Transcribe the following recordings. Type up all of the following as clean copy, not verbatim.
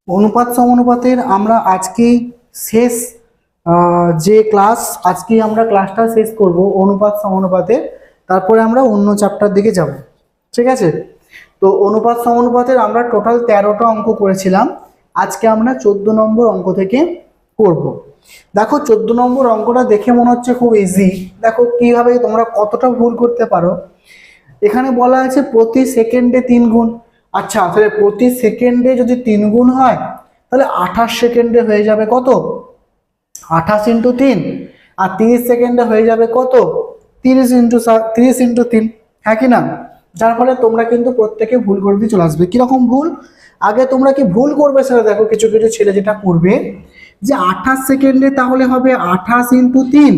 অনুপাত সমানুপাতের আমরা আজকে শেষ যে ক্লাস আজকে আমরা ক্লাসটা শেষ করব অনুপাত সমানুপাতের। তারপরে আমরা অন্য চ্যাপ্টার দিকে যাব। ঠিক আছে, তো অনুপাত সমানুপাতের আমরা টোটাল 13টা অঙ্ক করেছিলাম। আজকে আমরা 14 নম্বর অঙ্ক থেকে করব। দেখো 14 নম্বর অঙ্কটা দেখে মনে হচ্ছে খুব ইজি। দেখো কিভাবে তোমরা কতটা ভুল করতে পারো। এখানে বলা আছে প্রতি সেকেন্ডে 3 গুণ। আচ্ছা, তাহলে প্রতি সেকেন্ডে যদি 3 গুণ হয় তাহলে 28 সেকেন্ডে হয়ে যাবে কত? 28 ইন্টু 3। আর 30 সেকেন্ডে হয়ে যাবে কত? 30 ইন্টু 3। হ্যাঁ কি না? যার ফলে তোমরা কিন্তু প্রত্যেকে ভুল করে দিয়ে চলে আসবে। কিরকম ভুল? আগে তোমরা কি ভুল করবে সেটা দেখো। কিছু কিছু ছেলে যেটা করবে যে 28 সেকেন্ডে তাহলে হবে 28 ইন্টু 3,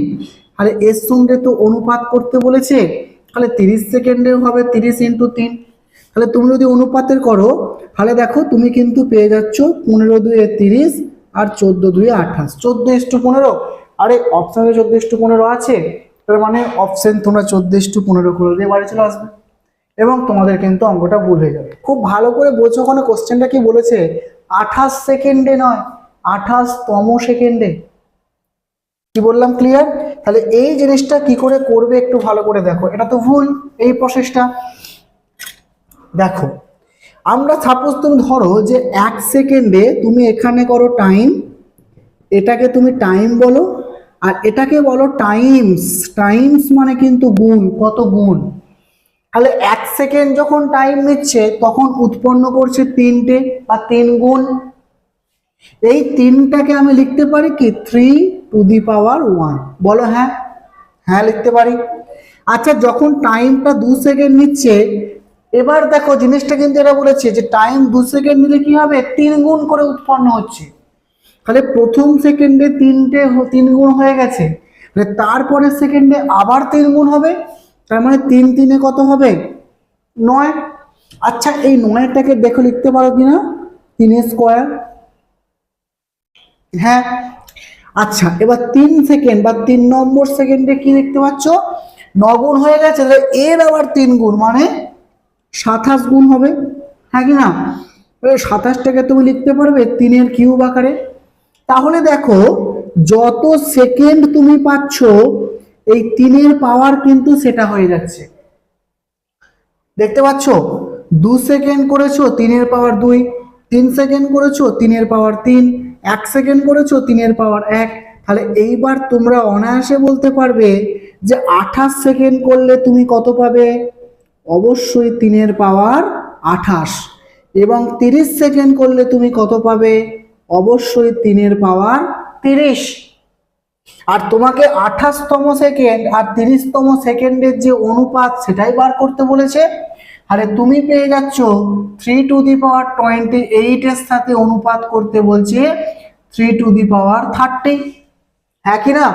তাহলে এর সঙ্গে তো অনুপাত করতে বলেছে, তাহলে 30 সেকেন্ডেও হবে 30 ইন্টু 3। তাহলে তুমি যদি অনুপাতের করো তাহলে দেখো তুমি কিন্তু পেয়ে যাচ্ছ 15 দুয়ে 30 আর 14 দুয়ে 28, 14:15। আরে অপশানে 14:15 আছে, তার মানে অপশন তোমরা 14:15 করে দিয়ে বাড়ি চলে আসবে এবং তোমাদের কিন্তু অঙ্কটা ভুল হয়ে যাবে। খুব ভালো করে বোঝো, ওখানে কোশ্চেনটা কি বলেছে, 28 সেকেন্ডে নয়, 28তম সেকেন্ডে। কি বললাম? ক্লিয়ার? তাহলে এই জিনিসটা কি করে করবে একটু ভালো করে দেখো। এটা তো ভুল এই প্রসেসটা। দেখো আমরা সাপোজ তুমি ধরো যে 1 সেকেন্ডে তুমি এখানে করো টাইম, এটাকে তুমি টাইম বলো আর এটাকে বলো টাইমস। টাইমস মানে কিন্তু গুণ, কত গুণ। তাহলে 1 সেকেন্ড যখন টাইম নিচ্ছে তখন উৎপন্ন করছে 3টে বা 3 গুণ। এই 3টাকে আমি লিখতে পারি কি 3 টু দি পাওয়ার 1। বলো হ্যাঁ। হ্যাঁ লিখতে পারি। আচ্ছা, যখন টাইমটা 2 সেকেন্ড নিচ্ছে, এবার দেখো জিনিসটা কিন্তু এটা বলেছে যে টাইম 2 সেকেন্ড নিলে কি হবে, 3 গুণ করে উৎপন্ন হচ্ছে। তাহলে প্রথম সেকেন্ডে 3 গুণ হয়ে গেছে, তারপরের সেকেন্ডে আবার 3 গুণ হবে। তার মানে 3 3 কত হবে? 9। আচ্ছা, এই 9টাকে দেখো লিখতে পারো কিনা 3 স্কোয়ার। হ্যাঁ। আচ্ছা, এবার 3 সেকেন্ড বা 3 নম্বর সেকেন্ডে কি দেখতে পাচ্ছ, 9 গুণ হয়ে গেছে। তাহলে এর আবার 3 গুণ মানে 27 গুণ হবে। হ্যাঁ কি না? 27টাকে তুমি লিখতে পারবে 3 কিউব আকারে। তাহলে দেখো যত সেকেন্ড তুমি পাচ্ছ এই 3 পাওয়ার কিন্তু সেটা হয়ে যাচ্ছে। দেখতে পাচ্ছ, 2 সেকেন্ড করেছো 3 পাওয়ার 2, 3 সেকেন্ড করেছো 3 পাওয়ার 3, 1 সেকেন্ড করেছো 3 পাওয়ার 1। তাহলে এইবার তোমরা অনায়াসে বলতে পারবে যে 28 সেকেন্ড করলে তুমি কত পাবে? অবশ্যই 3 পাওয়ার 28। এবং 30 সেকেন্ড করলে তুমি কত পাবে? অবশ্যই 3 পাওয়ার 30। আর তোমাকে 28তম সেকেন্ড আর 30তম সেকেন্ডের যে অনুপাত সেটাই বার করতে বলেছে। আরে তুমি পেয়ে যাচ্ছ 3 টু দি পাওয়ার 28 এর সাথে অনুপাত করতে বলছে 3 টু দি পাওয়ার 30। হ্যাঁ কি না?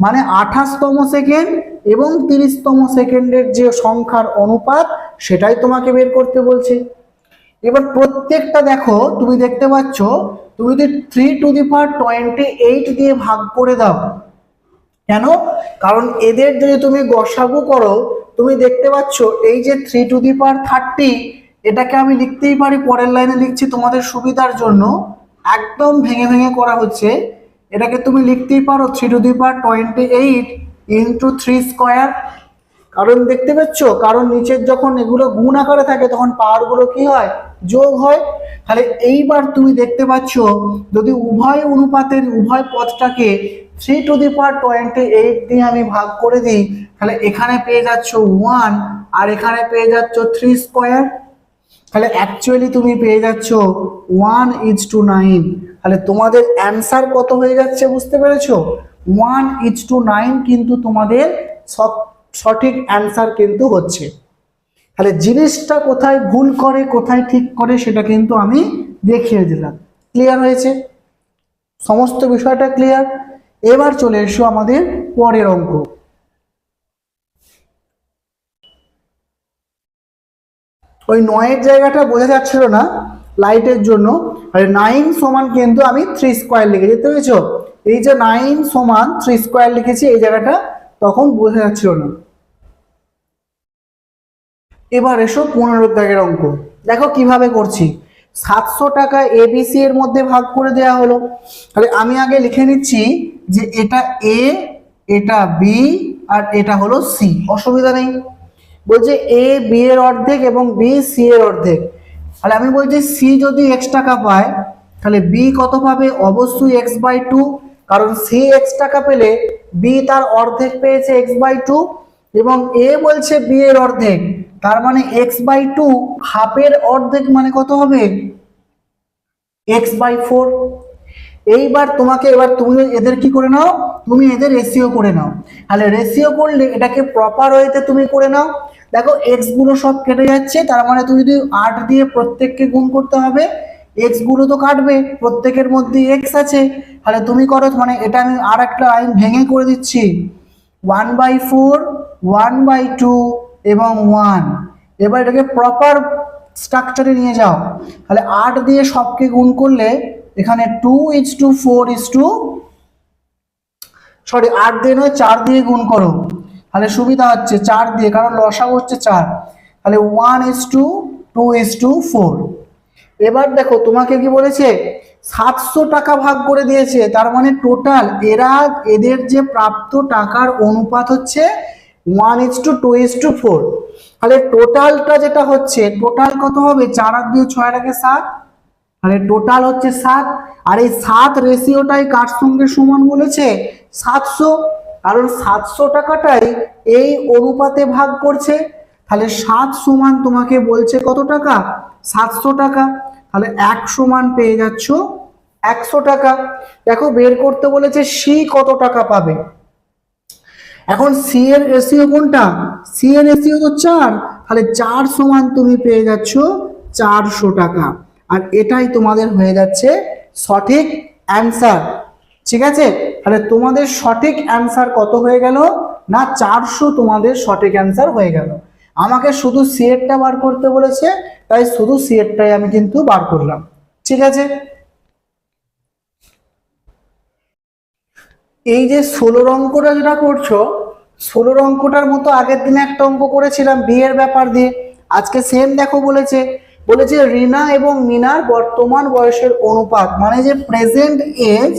মানে 28তম সেকেন্ড এবং 30তম সেকেন্ডের যে সংখ্যার অনুপাত সেটাই তোমাকে বের করতে বলছে। এবার প্রত্যেকটা দেখো, তুমি দেখতে পাচ্ছ তুমি যদি 3 টু দি পাওয়ার 28 দিয়ে ভাগ করে দাও, কেন? কারণ এদের যদি তুমি গসাগু করো তুমি দেখতে পাচ্ছ এই যে 3 টু দি পাওয়ার 30, এটাকে আমি লিখতেই পারি, পরের লাইনে লিখছি তোমাদের সুবিধার জন্য, একদম ভেঙে ভেঙে করা হচ্ছে। এটাকে তুমি লিখতেই পারো 3 to the power 28 into 3 square. কারণ দেখতে পাচ্ছ, কারণ নিচের যখন এগুলো গুণ আকারে থাকে তখন পাওয়ার গুলো কি হয়? যোগ হয়। তাহলে এইবার তুমি দেখতে পাচ্ছ যদি উভয় অনুপাতের উভয় পদটাকে 3 টু দি পাওয়ার 28 দিয়ে আমি ভাগ করে দিই, তাহলে এখানে পেয়ে যাচ্ছ 1 আর এখানে পেয়ে যাচ্ছ 3 স্কোয়ার। তাহলে অ্যাকচুয়ালি তুমি পেয়ে যাচ্ছ 1:9। তাহলে তোমাদের অ্যান্সার কত হয়ে যাচ্ছে বুঝতে পেরেছো? 1:9 কিন্তু তোমাদের সঠিক অ্যান্সার কিন্তু হচ্ছে। তাহলে জিনিসটা কোথায় ভুল করে কোথায় ঠিক করে সেটা কিন্তু আমি দেখিয়ে দিলাম। ক্লিয়ার হয়েছে? সমস্ত বিষয়টা ক্লিয়ার? এবার চলে এসো আমাদের পরের অঙ্ক। ওই 9-এর জায়গাটা বোঝা যাচ্ছিল না লাইটের জন্য। 9 সমান কিন্তু আমি 3 স্কোয়ার লিখেছি, দেখতে পেয়েছো? এই যে 9 সমান 3 স্কোয়ার লিখেছি, এই জায়গাটা তখন বোঝা যাচ্ছিল না। এবার এসো 15 দাগের অঙ্ক। দেখো কিভাবে করছি। 700 টাকা এবিসি এর মধ্যে ভাগ করে দেওয়া হলো। তাহলে আমি আগে লিখে নিচ্ছি যে এটা এ, এটা বি, আর এটা হলো সি, অসুবিধা নেই। বলছে এ বি এর অর্ধেক এবং বি সি এর অর্ধেক। তাহলে আমি বলছি সি যদি x টাকা পায় তাহলে বি কত পাবে? অবশ্যই x/2, কারণ সি x টাকা পেলে বি তার অর্ধেক পেয়েছে x/2, এবং এ বলছে বি এর অর্ধেক, তার মানে x/2 হাফের অর্ধেক মানে কত হবে? x/4। এইবার তুমি এদের কি করে নাও, তুমি এদের রেশিও করে নাও। তাহলে রেশিও করলে এটাকে প্রপার ওয়েতে তুমি করে নাও। দেখো এক্স গুলো সব কেটে যাচ্ছে, তার মানে তুমি যদি 8 দিয়ে প্রত্যেককে গুণ করতে হবে, এক্স গুলো তো কাটবে, প্রত্যেকের মধ্যে এক্স আছে। তাহলে তুমি করো, মানে এটা আমি আর একটা লাইন ভেঙে করে দিচ্ছি, 1/4, 1/2 এবং 1। এবার এটাকে প্রপার স্ট্রাকচারে নিয়ে যাও। তাহলে 8 দিয়ে সবকে গুণ করলে এখানে 8 দিয়ে নয় 4 দিয়ে গুণ করো, তাহলে সুবিধা হচ্ছে 4 দিয়ে, কারণ লসাগু হচ্ছে 4। তাহলে 1:2:4। এবার দেখো তোমাকে কি বলেছে? 700 টাকা ভাগ করে দিয়েছে, তার মানে টোটাল এদের যে প্রাপ্ত টাকার অনুপাত হচ্ছে 1:2:4। তাহলে টোটালটা যেটা হচ্ছে, টোটাল কত হবে? 4 আর 2 6 আর 7, তাহলে টোটাল হচ্ছে 7। আর এই 7 রেশিওটাই কার সঙ্গে সমান বলেছে? 700, কারণ 700 টাকাটাই এই অনুপাতে ভাগ করছে। তাহলে 7 সমান তোমাকে বলছে কত টাকা? 700 টাকা। তাহলে 1 সমান পেয়ে যাচ্ছ 100 টাকা। দেখো বের করতে বলেছে সি কত টাকা পাবে। এখন সি এর রেশিও কোনটা? সি এর রেশিও তো 4, তাহলে 4 সমান তুমি পেয়ে যাচ্ছ 400 টাকা। আর এটাই তোমাদের হয়ে যাচ্ছে সঠিক অ্যান্সার। ঠিক আছে, তাহলে তোমাদের সঠিক অ্যান্সার কত হয়ে গেল? না 400 তোমাদের সঠিক অ্যান্সার হয়ে গেল। আমাকে শুধু সি এরটা বার করতে বলেছে, তাই শুধু সি এরটাই আমি কিন্তু বার করলাম। ঠিক আছে, এই যে 16 অঙ্কটা যেটা করছো, 16 অঙ্কটার মতো আগের দিনে একটা অঙ্ক করেছিলাম বিয়ের ব্যাপার দিয়ে, আজকে সেম দেখো বলেছে রিনা এবং মিনার বর্তমান বয়সের অনুপাত, মানে যে প্রেজেন্ট এজ,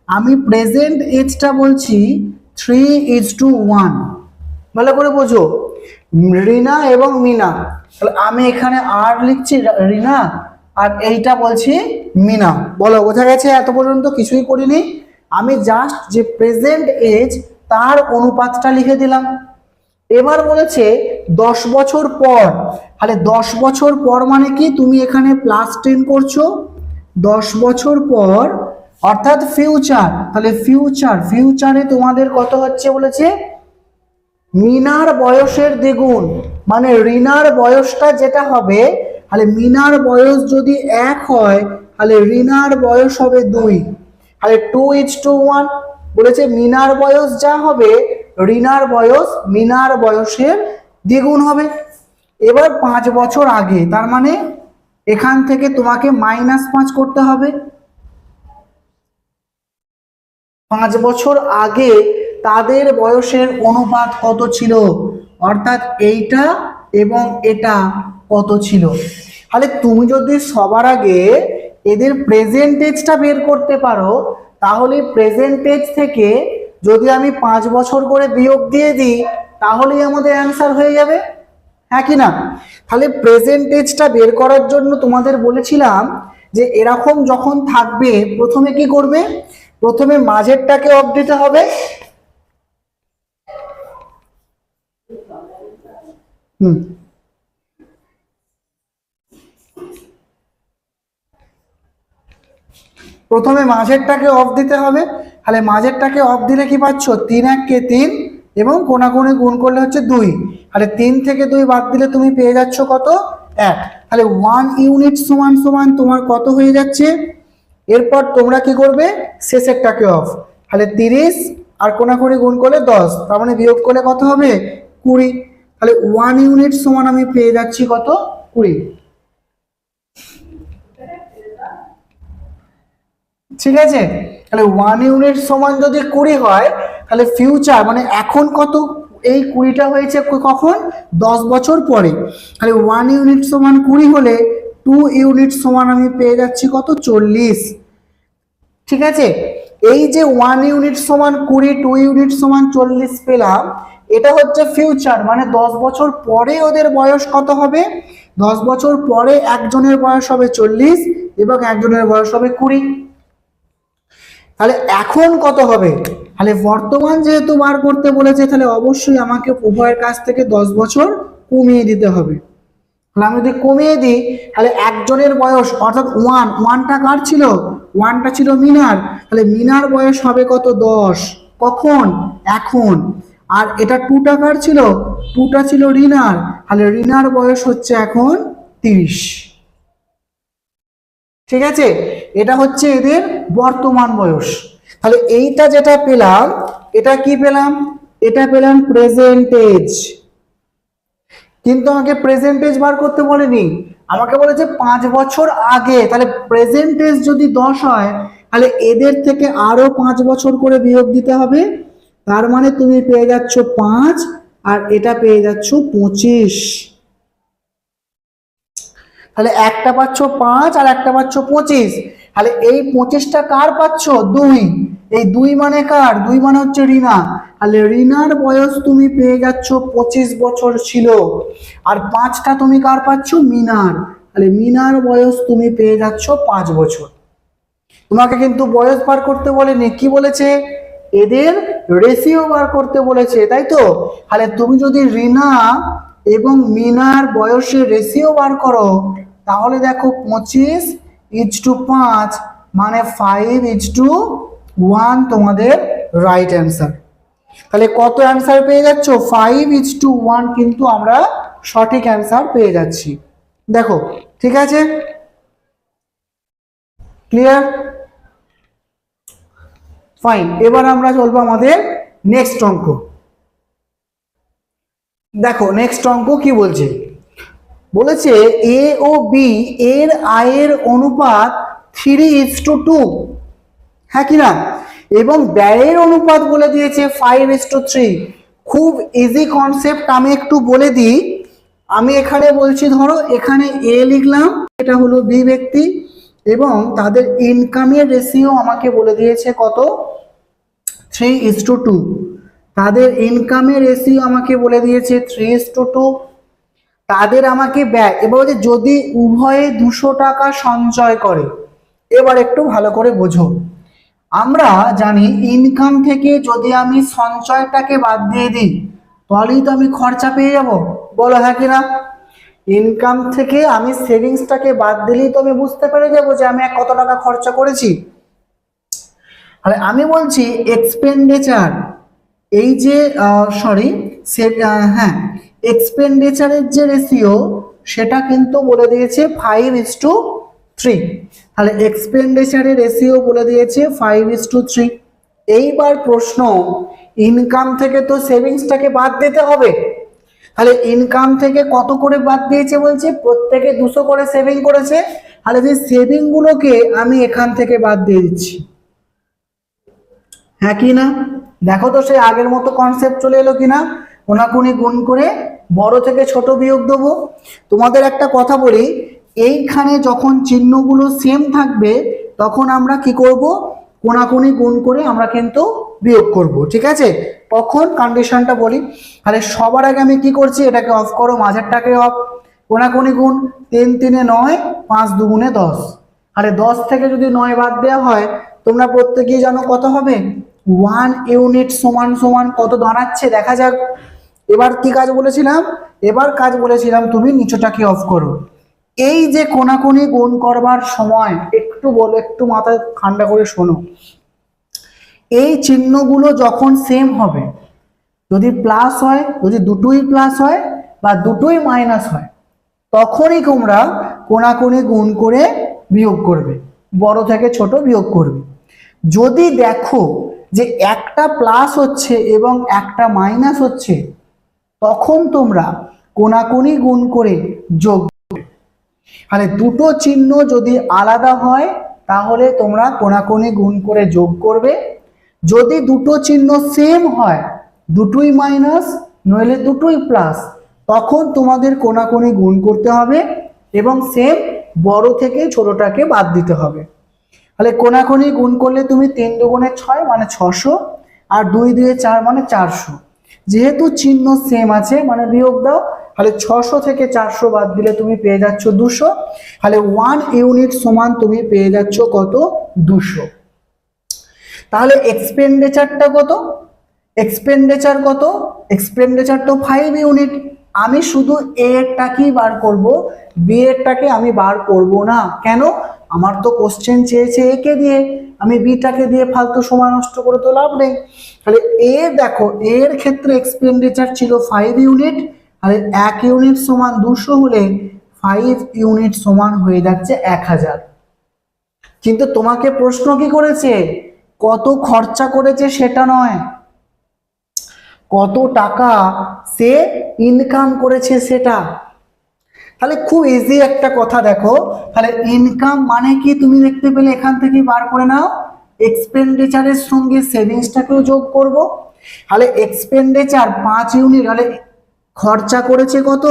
আমি প্রেজেন্ট এজটা বলছি 3:1। ভালো করে বোঝো, রিনা এবং মিনা। তাহলে আমি এখানে আর লিখছি রিনা, আর এইটা বলছি মিনা। বলো বোঝা গেছে? এত পর্যন্ত কিছুই করিনি, আমি জাস্ট যে প্রেজেন্ট এজ তার অনুপাতটা লিখে দিলাম। এবার বলেছে 10 বছর পর। তাহলে 10 বছর পর মানে কি? তুমি এখানে +10 করছো, 10 বছর পর অর্থাৎ ফিউচার। তাহলে ফিউচারে তোমাদের কত হচ্ছে বলেছে? মিনার বয়সের দ্বিগুণ, মানে রিনার বয়সটা যেটা হবে, তাহলে মিনার বয়স যদি 1 হয় তাহলে রিনার বয়স হবে 2। তাহলে 2:1 বলেছে, মিনার বয়স যা হবে মিনার বয়সের দ্বিগুণ হবে। এবার 5 বছর আগে, তার মানে এখান থেকে তোমাকে -5 করতে হবে। 5 বছর আগে তাদের বয়সের অনুপাত কত ছিল, অর্থাৎ এইটা এবং এটা কত ছিল। তাহলে তুমি যদি সবার আগে এদের প্রেজেন্টেজটা বের করতে পারো, তাহলে প্রেজেন্টেজ থেকে যদি আমি 5 বছর করে বিয়োগ দিয়ে দিই, তাহলেই আমাদের অ্যান্সার হয়ে যাবে, হ্যাঁ কি না? তাহলে প্রেজেন্টেজটা বের করার জন্য তোমাদের বলেছিলাম যে এরকম যখন থাকবে, প্রথমে কি করবে? প্রথমে মাঝেরটাকে অফ দিতে হবে, প্রথমে মাঝেরটাকে অফ দিতে হবে। তাহলে মাঝেরটাকে অফ দিলে কি পাচ্ছ? 3 × 3 এবং কোণাকুণি গুণ করলে হচ্ছে 2। তাহলে 3 থেকে 2 বাদ দিলে তুমি পেয়ে যাচ্ছ কত? 1। তাহলে 1 ইউনিট সমান সমান তোমার কত হয়ে যাচ্ছে? এরপর তোমরা কি করবে? শেষেরটাকে অফ। তাহলে 30 আর কোণাকুণি গুণ করলে 10, তার মানে বিয়োগ করলে কত হবে? 20। তাহলে 1 ইউনিট সমান আমি পেয়ে যাচ্ছি কত? 20। ঠিক আছে, তাহলে 1 ইউনিট সমান যদি 20 হয়, তাহলে ফিউচার মানে এখন কত? এই 20টা হয়েছে কখন? 10 বছর পরে। তাহলে 1 ইউনিট সমান 20 হলে 2 ইউনিট সমান আমি পেয়ে যাচ্ছি কত 40। ঠিক আছে, এই যে 1 ইউনিট সমান 20, 2 ইউনিট সমান 40 পেলাম, এটা হচ্ছে ফিউচার, মানে 10 বছর পরে ওদের বয়স কত হবে, 10 বছর পরে একজনের বয়স হবে 40 এবং একজনের বয়স হবে 20। তাহলে এখন কত হবে, তাহলে বর্তমান যেহেতু বার করতে বলেছে, তাহলে অবশ্যই আমাকে উভয়ের কাছ থেকে 10 বছর কমিয়ে দিতে হবে। তাহলে আমি যদি কমিয়ে দিই, তাহলে একজনের বয়স অর্থাৎ ওয়ানটা কার ছিল, ওয়ানটা ছিল মিনার, তাহলে মিনার বয়স হবে কত 10, কখন, এখন। আর এটা টুটা কার ছিল, টুটা ছিল রিনার, তাহলে রিনার বয়স হচ্ছে এখন 30। ঠিক আছে, এটা হচ্ছে এদের বর্তমান বয়স। তাহলে এইটা যেটা পেলাম, এটা কি পেলাম, এটা পেলাম প্রেজেন্টেজ। কিন্তু আমাকে প্রেজেন্টেজ বার করতে বলেনি, আমাকে বলেছে 5 বছর আগে। তাহলে প্রেজেন্টেজ যদি 10 হয়, তাহলে এদের থেকে আরো 5 বছর করে বিয়োগ দিতে হবে। তার মানে তুমি পেয়ে যাচ্ছ 5 আর এটা পেয়ে যাচ্ছ 25। তাহলে একটা পাচ্ছ 5 আর একটা পাচ্ছ 25। তাহলে এই 25টা কার পাচ্ছ, 2। এই 2 মানে কার, 2 মানে হচ্ছে রিনা। তাহলে রিনার বয়স তুমি পেয়ে যাচ্ছ 25 বছর ছিল। আর 5টা তুমি কার পাচ্ছ, মিনার। তাহলে মিনার বয়স তুমি পেয়ে যাচ্ছ 5 বছর। তোমাকে কিন্তু বয়স বার করতে বলেনি, কি বলেছে, এদের রেশিও বার করতে বলেছে, তাই তো। তাহলে তুমি যদি রিনা এবং মিনার বয়সের রেশিও বার করো, তাহলে দেখো 25:5 মানে 5:1 তোমাদের রাইট অ্যান্সার। তাহলে কত অ্যান্সার পেয়ে যাচ্ছ, 5:1 কিন্তু আমরা সঠিক অ্যান্সার পেয়ে যাচ্ছি। দেখো, ঠিক আছে, ক্লিয়ার, ফাইন। এবার আমরা চলবো আমাদের নেক্সট অঙ্ক। দেখো নেক্সট অঙ্ক কি বলছে, বলেছে এ ও বি এর আয়ের অনুপাত 3:2, হ্যাঁ কি না, এবং ব্যয়ের অনুপাত বলে দিয়েছে 5:3। খুব ইজি কনসেপ্ট, আমি একটু বলে দিই। আমি এখানে বলছি, ধরো এখানে এ লিখলাম, এটা হলো বি ব্যক্তি, এবং তাদের ইনকামের রেশিও আমাকে বলে দিয়েছে কত, 3:2। তাদের ইনকামের রেশিও আমাকে বলে দিয়েছে 3:2। তাদের আমাকে ব্যয়, এবার যদি উভয়ে 200 টাকা সঞ্চয় করে, এবার একটু ভালো করে বোঝো। আমরা জানি ইনকাম থেকে যদি আমি সঞ্চয়টাকে বাদ দিয়ে দিই, তাহলেই তো আমি খরচা পেয়ে যাব, বলো হ্যাঁ কিনা। ইনকাম থেকে আমি সেভিংসটাকে বাদ দিলেই তো আমি বুঝতে পেরে যাবো যে আমি কত টাকা খরচা করেছি। তাহলে আমি বলছি এক্সপেন্ডিচার, এই যে হ্যাঁ, এক্সপেন্ডিচারের যে রেশিও সেটা কিন্তু বলে দিয়েছে 5:3। তাহলে এক্সপেন্ডিচারের রেশিও বলে দিয়েছে 5:3। এইবার প্রশ্ন, ইনকাম থেকে তো সেভিংসটাকে বাদ দিতে হবে। তাহলে ইনকাম থেকে কত করে বাদ দিয়েছে বলছে, প্রত্যেকে 200 করে সেভিং করেছে। তাহলে যে সেভিং গুলোকে আমি এখান থেকে বাদ দিয়ে দিচ্ছি, হ্যাঁ কি না। দেখো তো সেই আগের মতো কনসেপ্ট চলে এলো কিনা, কোনাকুনি গুণ করে বড় থেকে ছোট বিয়োগ দেবো। তোমাদের একটা কথা বলি, এইখানে যখন চিহ্নগুলো সেম থাকবে তখন আমরা কি করব, কোনাকুনি গুণ করে আমরা কিন্তু বিয়োগ করব, ঠিক আছে। তখন কন্ডিশনটা বলি। তাহলে সবার আগে আমি কি করছি, এটাকে অফ করো, মাঝেরটাকে অফ। কোনাকুনি গুণ, 3 3 9, 5 2 10। তাহলে 10 থেকে যদি 9 বাদ দেওয়া হয়, তোমরা প্রত্যেকেই জানো কত হবে, 1 ইউনিট সমান সমান কত দাঁড়াচ্ছে দেখা যাক। এবার কি কাজ বলেছিলাম, এবার কাজ বলেছিলাম তুমি নিচটাকে অফ করো। এই যে কোনাকুনি গুণ করবার সময় একটু বলো, একটু মাথা ঠান্ডা করে শোনো, এই চিহ্নগুলো যখন সেম হবে, যদি প্লাস হয়, যদি দুটোই প্লাস হয় বা দুটোই মাইনাস হয়, তখনই তোমরা কোনাকুনি গুণ করে বিয়োগ করবে, বড় থেকে ছোট বিয়োগ করবে। যদি দেখো যে একটা প্লাস হচ্ছে এবং একটা মাইনাস হচ্ছে, তখন তোমরা কোনাকুনি গুণ করে যোগ করবে। তাহলে দুটো চিহ্ন যদি আলাদা হয়, তাহলে তোমরা কোনাকুনি গুণ করে যোগ করবে। যদি দুটো চিহ্ন সেম হয়, দুটোই মাইনাস নইলে দুটোই প্লাস, তখন তোমাদের কোনাকুনি গুণ করতে হবে এবং সেম বড় থেকে ছোটটাকে বাদ দিতে হবে। তাহলে কোনাকুনি গুণ করলে তুমি 3 দুগুণে 6 মানে 600, আর 2 2 4 মানে 400। যেহেতু চিহ্ন সেম আছে মানে বিয়োগ দাও, তাহলে 600 থেকে 400 বাদ দিলে তুমি পেয়ে যাচ্ছ 200। তাহলে 1 ইউনিট সমান তুমি পেয়ে যাচ্ছ কত? 200। তাহলে এক্সপেন্ডিচারটা কত? এক্সপেন্ডিচার কত? এক্সপেন্ডিচার তো 5 ইউনিট। আমি শুধু এ এরটাকেই বার করব, বি এরটাকে আমি বার করব না। কেন? আমার তো কোশ্চেন চেয়েছে এ কে দিয়ে, আমি বিটাকে দিয়ে ফালতু সময় নষ্ট করে তো লাভ নেই। তাহলে এ দেখো, এর ক্ষেত্রে এক্সপেন্ডিচার ছিল 5 ইউনিট, আর 1 ইউনিট সমান 200 হলে 5 ইউনিট সমান হয়ে যাচ্ছে 1000। কিন্তু তোমাকে প্রশ্ন কি করেছে? কত খরচা করেছে সেটা নয়, কত টাকা সে ইনকাম করেছে সেটা। তাহলে খুব ইজি একটা কথা দেখো, তাহলে ইনকাম মানে কি তুমি দেখতে পেলে, এখান থেকে বার করে নাও। এক্সপেন্ডিচারের সঙ্গে সেভিংসটাকেও যোগ করব। তাহলে এক্সপেন্ডিচার 5 ইউনিট, তাহলে খরচা করেছে কত?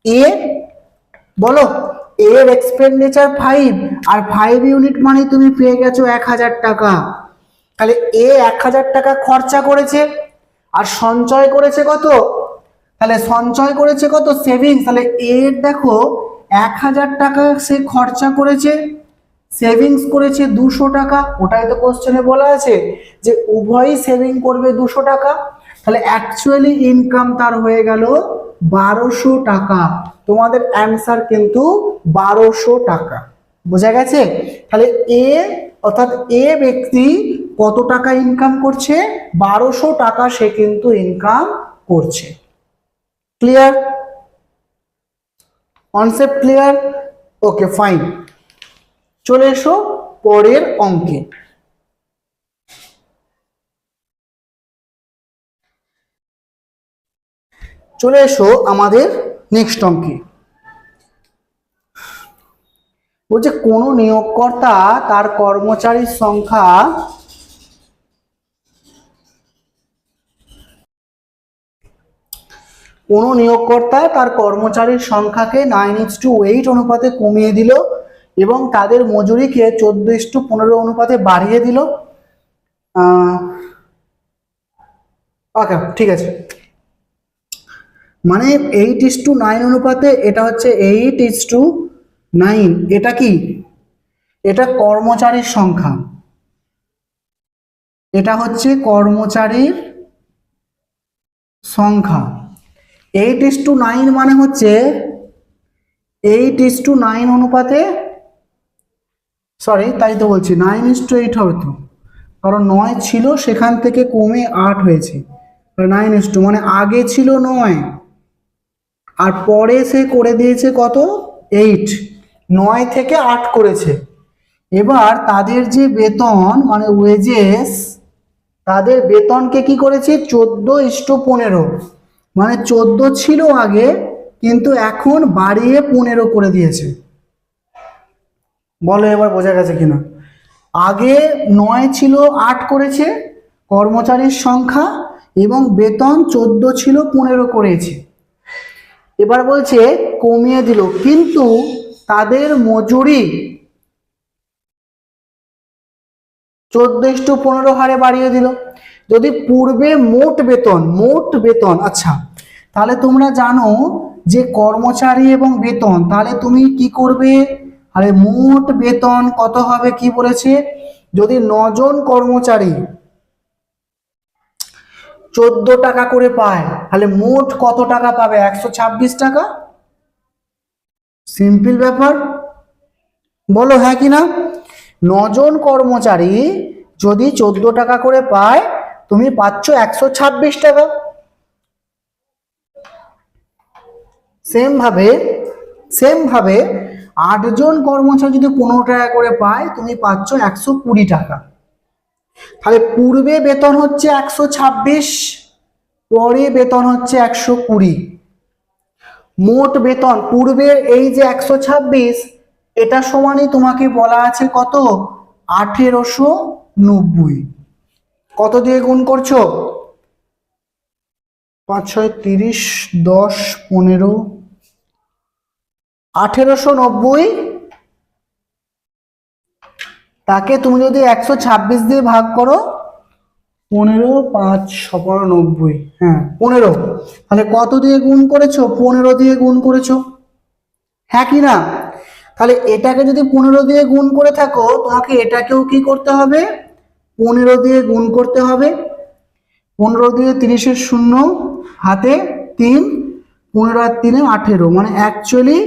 এ বলো, এর এক্সপেন্ডিচার 5, আর 5 ইউনিট মানে তুমি পেয়ে গেছো 1000 টাকা। তাহলে এ 1000 টাকা খরচা করেছে, আর সঞ্চয় করেছে কত? তাহলে সঞ্চয় করেছে কত? সেভিংস। তাহলে এর দেখো 1000 টাকা সে খরচা করেছে, সেভিংস করেছে 200 টাকা। ওটাই তো কোশ্চেনে বলা আছে যে উভয়ই সেভিং করবে 200 টাকা। তাহলে অ্যাকচুয়ালি ইনকাম তার হয়ে গেল 1200 টাকা। তোমাদের অ্যান্সার কিন্তু 1200 টাকা। বোঝা গেছে? তাহলে এ অর্থাৎ এ ব্যক্তি কত টাকা ইনকাম করছে? 1200 টাকা সে কিন্তু ইনকাম করছে। Clear? Concept clear? Okay fine. চলে এসো পরের অঙ্কে। চলে এসো আমাদের নেক্সট অঙ্কে। বলছে কোন নিয়োগকর্তা তার কর্মচারীর সংখ্যা কোনো নিয়োগকর্তা তার কর্মচারীর সংখ্যাকে 9:8 অনুপাতে কমিয়ে দিল এবং তাদের মজুরিকে 14:15 অনুপাতে বাড়িয়ে দিল। ওকে ঠিক আছে, মানে 8:9 অনুপাতে, এটা হচ্ছে 8:9। এটা কি? এটা কর্মচারীর সংখ্যা, এটা হচ্ছে কর্মচারীর সংখ্যা। 8:9 মানে হচ্ছে 8:9 অনুপাতে, সরি তাই তো বলছি 9:8 হবে তো, কারণ 9 ছিল সেখান থেকে কমে 8 হয়েছে। 9:2 মানে আগে ছিল 9 আর পরে সে করে দিয়েছে কত? 8। 9 থেকে 8 করেছে। এবার তাদের যে বেতন মানে ওয়েজেস, তাদের বেতনকে কি করেছে? 14:15, মানে 14 ছিল আগে কিন্তু এখন বাড়িয়ে 15 করে দিয়েছে। বলো এবার বোঝা গেছে কিনা? আগে 9 ছিল 8 করেছে কর্মচারীর সংখ্যা, এবং বেতন 14 ছিল 15 করেছে। এবার বলছে কমিয়ে দিল, কিন্তু তাদের মজুরি 14:15 হারে বাড়িয়ে দিল। যদি পূর্বে মোট বেতন আচ্ছা, তাহলে তোমরা জানো যে কর্মচারী এবং বেতন, তাহলে তুমি কি করবে? আরে মোট বেতন কত হবে কি বলেছে? যদি 9 জন কর্মচারী 14 টাকা করে পায়, তাহলে মোট কত টাকা পাবে? 126 টাকা। সিম্পল ব্যাপার, বলো হ্যাঁ কি না? 9 জন কর্মচারী যদি 14 টাকা করে পায়, তুমি পাচ্ছ 126 টাকা। সেম ভাবে 8 জন কর্মচারী যদি 15 টাকা করে পায়, তুমি পাচ্ছ 120 টাকা। তাহলে পূর্বে বেতন হচ্ছে 126, পরে বেতন হচ্ছে 120। মোট বেতন পূর্বের এই যে 126, এটা সমানই তোমাকে বলা আছে কত? 1890। কত দিয়ে গুণ করছো? 5 6 30, 10 15, 1890 তাকে তুমি যদি 126 দিয়ে ভাগ করো, 15 5 90, হ্যাঁ 15, তাহলে কত দিয়ে গুণ করেছো? 15 দিয়ে গুণ করেছো, হ্যাঁ কি না? তাহলে এটাকে যদি 15 দিয়ে গুণ করে থাকো, তোমাকে এটাকেও কি করতে হবে? 15 দিয়ে গুণ করতে হবে। 15 দিয়ে 30-এর শূন্য, হাতে 3, 15 আর 3 18, মানে অ্যাকচুয়ালি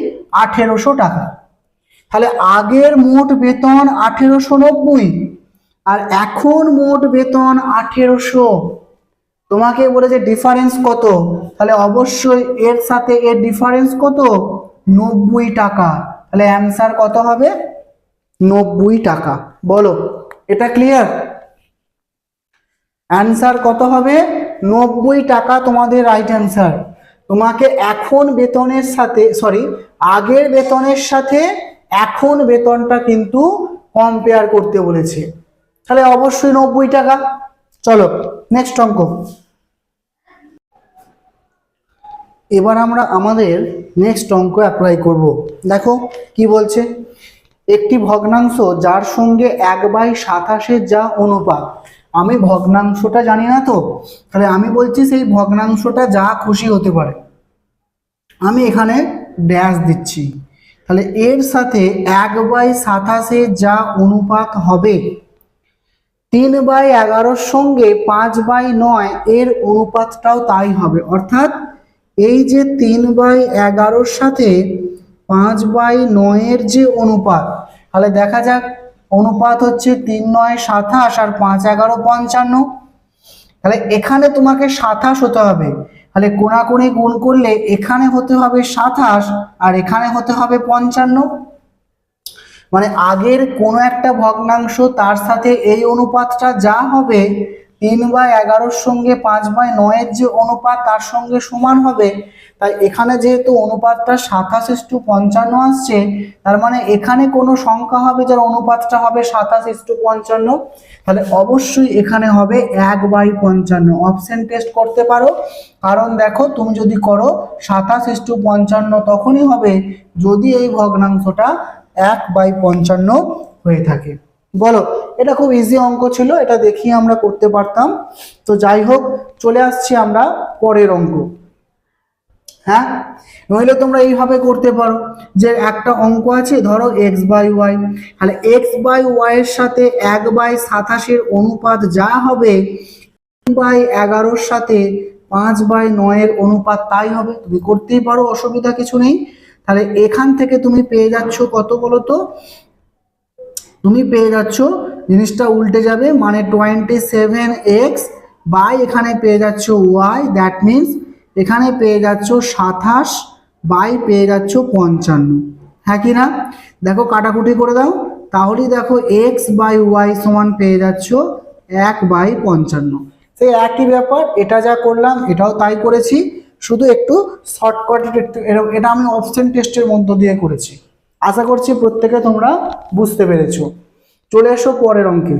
1800 টাকা। তাহলে আগের মোট বেতন 1890 আর এখন মোট বেতন 1800। তোমাকে বলেছে ডিফারেন্স কত, তাহলে অবশ্যই এর সাথে এর ডিফারেন্স কত? 90 টাকা। তাহলে অ্যান্সার কত হবে? 90 টাকা। বলো, এটা ক্লিয়ার? অ্যান্সার কত হবে? 90 টাকা তোমাদের রাইট অ্যান্সার। তোমাকে এখন বেতনের সাথে, সরি, আগের বেতনের সাথে এখন বেতনটা কিন্তু কম্পেয়ার করতে বলেছে, তাহলে অবশ্যই 90 টাকা। চলো নেক্সট অঙ্ক। এবার আমরা আমাদের নেক্সট অঙ্ক অ্যাপ্লাই করব। দেখো কি বলছে, একটি ভগ্নাংশ যার সঙ্গে 1/27 যা অনুপাত। আমি ভগ্নাংশটা জানি না তো, তাহলে আমি বলছি সেই ভগ্নাংশটা যা খুশি হতে পারে, আমি এখানে ড্যাশ দিচ্ছি। তাহলে এর সাথে 1/27 যা অনুপাত হবে, 3/11 সঙ্গে 5/9 এর অনুপাতটাও তাই হবে। অর্থাৎ এই যে 3/11 সাথে 5/9 এর যে অনুপাত, তাহলে দেখা যাক অনুপাত হচ্ছে 3 9 27 আর 5 11 55। তাহলে এখানে তোমাকে 27 হতে হবে, তাহলে কোণাকুণি গুণ করলে এখানে হতে হবে 27 আর এখানে হতে হবে 55। মানে আগের কোনো একটা ভগ্নাংশ তার সাথে এই অনুপাতটা যা হবে 3/11 সঙ্গে 5/9 এর যে অনুপাত তার সঙ্গে সমান হবে। তাই এখানে যেহেতু অনুপাতটা 27:55 আসছে, তার মানে এখানে কোনো সংখ্যা হবে যার অনুপাতটা হবে 27:55, তাহলে অবশ্যই এখানে হবে 1/55। অপশন টেস্ট করতে পারো, কারণ দেখো তুমি যদি করো 27:55 তখনই হবে যদি এই ভগ্নাংশটা 1/55 হয়ে থাকে। বলো, এটা খুব ইজি অঙ্ক ছিল, এটা দেখিয়ে আমরা করতে পারতাম। তো যাই হোক, চলে আসছি আমরা পরের অঙ্ক। হ্যাঁ, নইলে তোমরা এইভাবে করতে পারো যে একটা অঙ্ক আছে, ধরো x/y, তাহলে x/y এর সাথে 1/27 এর অনুপাত যা হবে 3/11 সাথে 5/9 এর অনুপাত তাই হবে। তুমি করতেই পারো, অসুবিধা কিছু নেই। তাহলে এখান থেকে তুমি পেয়ে যাচ্ছ কত বলো তো? তুমি পেয়ে যাচ্ছ, জিনিসটা উল্টে যাবে, মানে 27x বাই এখানে পেয়ে যাচ্ছ y, দ্যাট মিনস এখানে পেয়ে যাচ্ছ 27 বাই পেয়ে যাচ্ছ 55। হ্যাঁ কি না? দেখো কাটাকুটি করে দাও, তাহলেই দেখো x/y সমান পেয়ে যাচ্ছ 1/55। সেই একই ব্যাপার, এটা যা করলাম এটাও তাই করেছি, শুধু একটু শর্টকাট, একটু এটা আমি অপশন টেস্টের মধ্য দিয়ে করেছি। আশা করছি প্রত্যেকে তোমরা বুঝতে পেরেছো। চলে এসো পরের অঙ্কে।